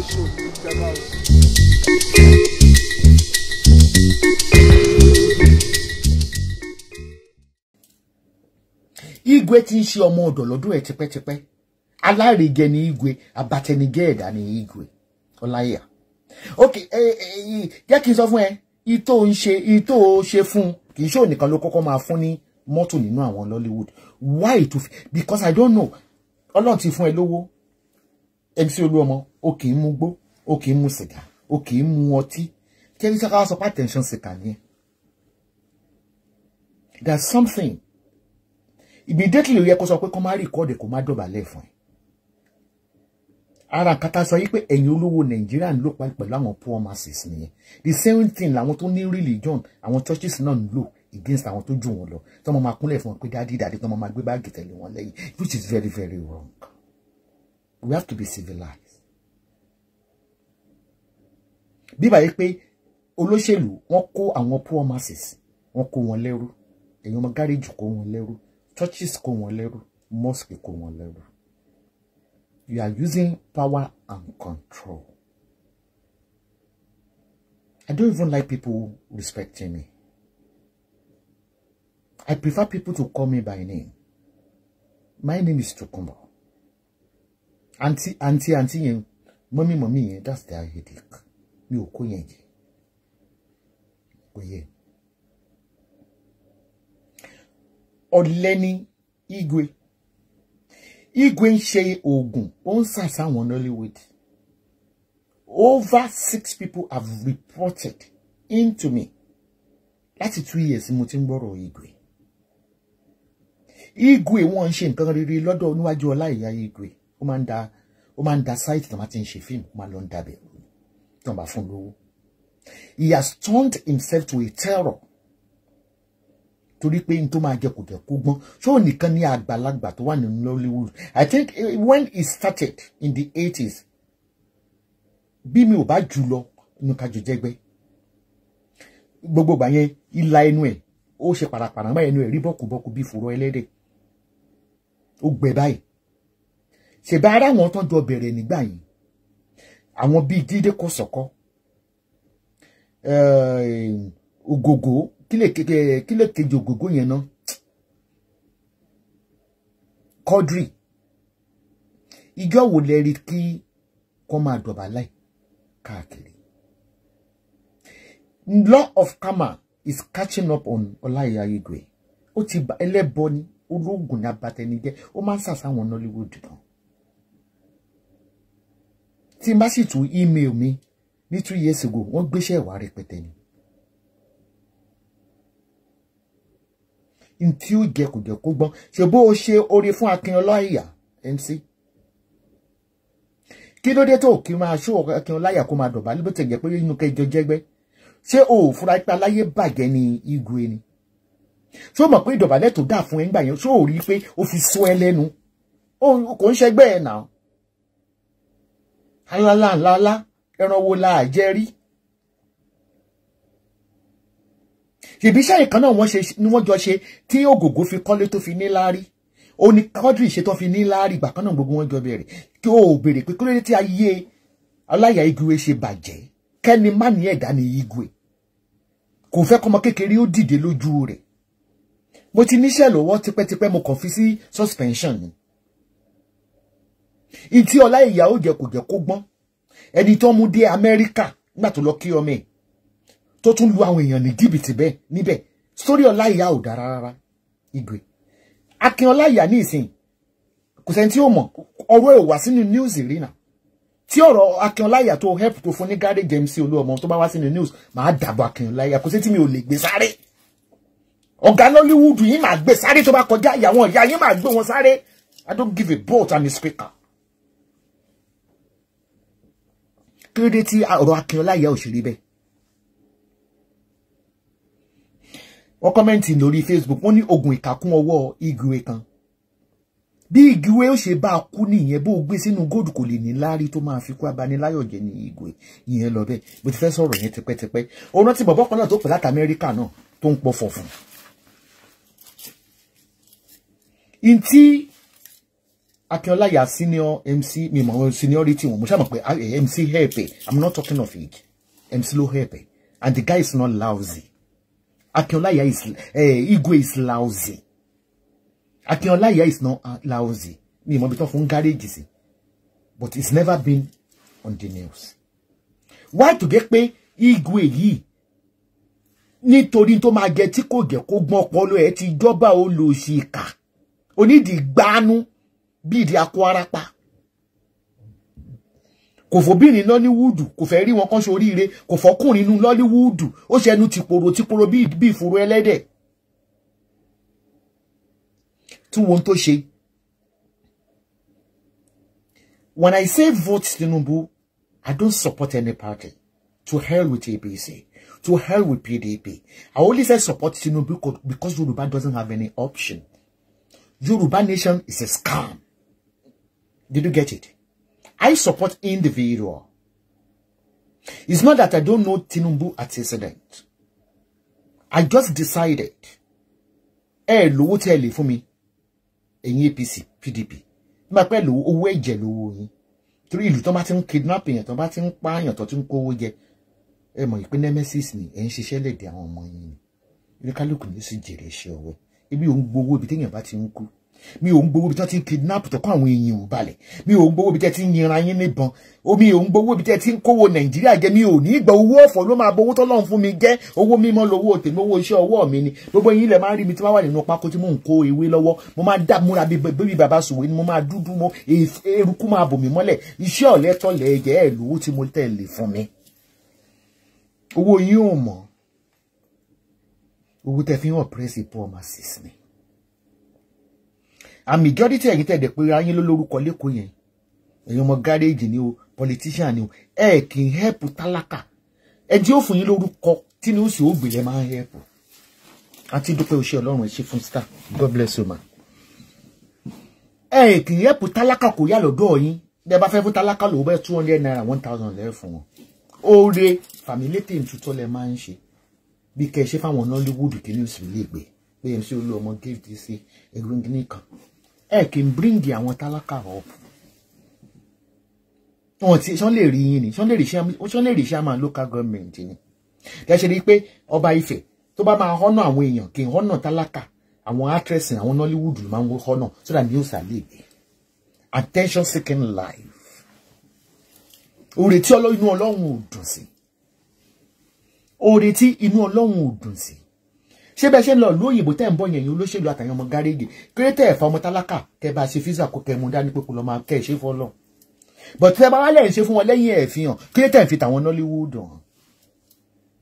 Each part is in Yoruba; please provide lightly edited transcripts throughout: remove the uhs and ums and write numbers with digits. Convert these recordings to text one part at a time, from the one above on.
show. Igwe ti ń ṣe ọmọ ọ̀dọ̀ lọ́dún ẹ̀ tipẹ́tipẹ́. Alárìíjẹ ni Igwe, abatẹnigẹ́ ẹ̀dá ni Igwe. Olaiya. Okay, jẹ́ kí n sọ fún ẹ, ìtò ṣe fún kì í ṣe ònìkan ló kọ́kọ́ máa fún ní mọ́tò nínú àwọn Lollywood. Why to? Because I don't know. Ọlọ́run ti fún ẹ lówó. MC Oluomo, ó kì í mú gbó, ó kì í mú sìgá, ó kì í mú ọtí. Kẹ́rí saka sọ pé attention seeker ni. There's something. Immediately ó yẹ kó sọ pé kó má record kó má dọ̀bálẹ̀ fún ẹ. Ara kata sọ yí pé ẹ̀yin olówó Nàìjíríà ń lò pẹ̀lú àwọn poor masses nìyẹn. The same thing làwọn tó ní religion, àwọn churches náà ń lò against àwọn tó jù wọn lọ. Tó máa kúnlẹ̀ fún wọn pé dádì tó máa gbé báàgì tẹ̀lé wọn lẹ́yìn, which is very, very wrong. We have to be civilized. Bí báyìí pé olóṣèlú wọ́n kó àwọn poor masses, wọ́n kó wọn lẹ́rú. Ẹ̀yin ọmọ garage kó wọn lẹ́rú. Churches kó wọn lẹ́rú. Mosque kó wọn lẹ́rú. You are using power and control. I don't even like people respecting me. I prefer people to call me by name. My name is Tukumbo. Auntie, mommy, that's their headache. Mi ò kó yẹn jẹ. Oye. Ọ̀lẹ́ni Igwe. Igwe ń ṣe oògùn, ó ń sàṣà wọn Nollywood. Over 6 people have reported into me. Láti 2 years mo ti ń gbọ́rọ̀ Igwe. Igwe wọ́n ń ṣe nǹkan rere lọ́dọ̀ níwájú Olaiya Igwe. Ó máa ń da site tó máa ti ń ṣe fíìmù, ó máa lọ ń dábẹ̀ tó ń bá fún lówó. He has turned himself to a terror. Torí pé n tó máa jẹ kò jẹ kó gbọ́n. Ṣó nìkan ní àgbàlagbà tó wà nínú Nollywood. I think when it started in the 80s, bí mi ò bá jù lọ inú kájọ jẹgbẹ́. Gbogbo ìgbà yẹn ìlà ẹnu ẹ̀ ó ṣe parapara mọ́ ẹnu ẹ̀ rí bọ́kùbọ́kù bí fùrọ̀ ẹlẹ́dẹ̀. Ó gbẹ báyìí. Ṣèbá ara wọn tán jọ bẹ̀rẹ̀ nígbà yìí. Àwọn bíi Jídé Kòsọ́kọ́. Ògògó. Kílè kejì ògògó yẹn náà. Quadri. Ìjọ wo lẹ rí kí kó máa dọ̀bálẹ̀ káàkiri. Law of karma is catching up on Olaiya Igwe. Ó ti ba ẹlẹ́bọ ni, ológun ní abatẹnijẹ́, ó máa ń sàṣà wọn Nollywood náà. Tí n bá sì tún email mi ní 2 years ago, wọ́n gbéṣẹ́ ìwà rẹpẹtẹ ni. Ntí ó jẹ kò jẹ kó gbọ́n. Ṣé bó o ṣe oore fún Akin Olaiya MC? Kí ló dé tó kí máa ṣó Akin Olaiya kó máa dọ̀bálẹ̀ bó ti jẹ́ pé inú kẹjọ jẹ́gbẹ́? Ṣé o ò fura pé aláyé bàjẹ́ ni Igwe ni? Ṣé o mọ̀ pé ìdọ̀bálẹ̀ tó dà fún ẹ ńgbà yẹn, ṣé o rí pé o fi sọ ẹ lẹ́nu? Kò ń ṣẹgbẹ́ ẹ̀ náà. Alálàńlá ẹran wo la àjẹ́ rí? Ṣèbí iṣẹ́ ìkan náà wọ́n jọ ṣe tí ògògó fi kọ́lé tó fi ní láárí. Ó ní Quadri ṣe tó fi ní láárí ìgbà kan náà gbogbo wọn jọ bẹ̀rẹ̀. Kí o béèrè pé kí ló dé tí ayé Olaiya Igwe ṣe bàjẹ́. Kẹ́ni má ní ẹ̀dá ni Igwe. Kò fẹ́ kọ́mọ kékeré ó dìde lójú rẹ̀. Mo ti níṣẹ́ lọ́wọ́ tipẹ́tipẹ́ mo kàn fi sí suspension ni. Ìtí Olaiya ó jẹ kò jẹ kó gbọ́n. Ẹni tó mú dé Amẹ́ríkà nígbà tó lọ kí ọmọ ẹ̀. Tó tún lu àwọn èèyàn ní jìbìtì bẹ́ẹ̀ níbẹ̀. Story Olaiya ò dára rárá. Igwe. Akin Olaiya ní ìsìn. Kò sẹ́ni tí ó mọ̀. Ọ̀rọ̀ ẹ̀ wá sínú news rí náà. Tí ọ̀rọ̀ Akin Olaiya tó help tó fún ní garage MC Oluomo tó bá wá sínú news, máa dàbọ̀ Akin Olaiya. Kò sí tí mi ò lè gbé sáré. Ọ̀gá Nollywood yìí máa gbé sáré tó bá kọjá ìyàwó ìyá yín máa gbé wọn sáré. I don't give a bolt I'm a speaker. Kí ló dé tí ọ̀rọ̀ Akin Olaiya ò ṣe rí bẹ́ẹ̀? Wọ́n kọ́mẹ́ntì lórí Facebook, wọ́n ní ogun ìkàkùn ọwọ́ Igwe kan. Bí Igwe ó ṣe bá kú nìyẹn, bó gbé sínú góòdù kò lè ní láárí tó máa fi kú abaniláyọ̀jẹ́ ní Igwe. Ìyẹn lọ bẹ́ẹ̀. Mo ti fẹ́ sọ̀rọ̀ yẹn tipẹ́tipẹ́. Ó rántí bọ̀bọ́ kan náà tó pè láti Amẹ́ríkà náà tó ń pọ̀ fọ̀fun. Ntí Olaiya senior MC, mi mo seniority mo sha mo pe MC help. I'm not talking of it. MC low help. And the guy is not lousy. Olaiya is Igwe is lousy. Olaiya is not lousy. Mi mo bi ton fun garage si. But it's never been on the news. Why to get pé Igwe yìí nítorí tó máa jẹ tí kò jẹ kó gbọ́n ọpọlọ ẹ̀ ti jọba olóṣìkà onídìí gbánú bí ìdí akọ arapa kò fòbìnrin Nollywood kò fẹ́ rí wọn kan ṣoríire kò fọkùnrin inú Nollywood ó ṣẹnu tìpòrò bí ìfòrò ẹlẹ́dẹ̀ tí wọ́n tó ṣe. When I say vote Tinubu, I don't support any party. To hell with APC. To hell with PDP. I only say support Tinubu because Yoruba doesn't have any option. Yoruba nation is a scam. Did you get it? I support individual. It's not that I don't know Tinubu antecedent. I just decided. Lowo tell for me. APC, PDP. Ma pe lo owo eje lowo yin torí ìlú tó bá tin kidnapping tó bá tin pa yan tó tin kówó jẹ ẹ mọ̀ ìpín nemesis ni ẹ ń ṣiṣẹ́ lede àwọn ọmọ yin ni kálukú ni sì jèrè iṣẹ́ ọwọ́ ibi òun gbowó bí téèyàn bá tin kú mi òun gbowó bí tó tin kidnap tó kó àwọn èèyàn ò balẹ̀ mi òun gbowó bí tẹ́ tin yinra yín níbọn o mi òun gbowó bí tẹ́ tin kówó Nàìjíríà jẹ mi ò ní gba owó ọ̀fọ̀ ló máa bowó t'Ọlọ́run fún mi jẹ owó mímọ́ lówó tèmi owó iṣẹ́ ọwọ́ mi ni gbogbo yín lẹ máa rí mi tí bá wà nínú pákó tí mò ń kó ewé lọ́wọ́ mo máa dá múra bí bàbá sùwé ni mo máa dúdú mo eruku máa bò mí mọ́lẹ̀ iṣẹ́ ọ̀lẹ tọ́lẹ̀ jẹ́ lówó tí mo tẹ̀lé fún mi owó yín ò mọ̀ owó tẹ́ fi hàn press poor masses ni a majority ẹ̀yin tẹ́ dẹ̀ pé ayín ló lórúkọ lẹ́kọ̀ọ́ yẹn ẹ̀yin ọmọ garage ni o politician ni o kì í help tálákà ẹ tí ó fún yín lórúkọ tí ni ó sì ó gbèlè máa ń help àti dúpẹ́ òṣè Ọlọ́run ẹ ṣé fún star God bless you ma kì í help tálákà kò yá lọ́dọ̀ yín bẹ́ẹ̀ bá fẹ́ fún tálákà lówó bẹ́ẹ̀ 200 naira 1000 lẹ́ fún wọn oore family tí ń tutọ́ lẹ máa ń ṣe bí kẹ́ ṣe fáwọn Nollywood kí ni ó sì lè gbé pé MC Oluomo give this egrungini kan kì í bring àwọn tálákà up wọ́n ti ṣán lè rí yín ni ṣán lè rí ṣá local government ni tẹ́ ṣe rí pé ọba Ifẹ̀ tó bá máa họ́nà àwọn èèyàn kì í họ́nà tálákà àwọn actress àwọn Nollywood ló máa ń họ́nà so that news are lè gbé attention seeking life oore tí inú Ọlọ́run ò dùn sí oore tí inú Ọlọ́run ò dùn sí ṣé bẹ́ẹ̀ ṣe ń lọ lóyìnbó tẹ́ ń bọ̀ yẹn olóṣèlú àtàyàn ọmọ gáréèjì kéré ẹ̀fà ọmọ tálákà kẹ́ bá ṣe físà kó kẹ́ mú dání pé kó lọ máa kẹ́ ṣe fọ́lọ́ but tẹ́ bá wá lẹ́yìn ṣe fún wọn lẹ́yìn ẹ̀ fi hàn kéré ń fi tàwọn Nollywood hàn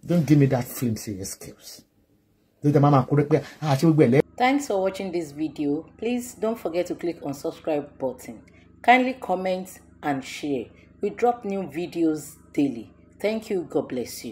don't give me that flimsy excuse don't mama kúrẹ́ pé ṣé gbogbo ẹ̀ lẹ́. Thanks for watching this video. Please don't forget to click on subscribe button. Kindly comment and share. We drop new videos daily. Thank you. God bless you.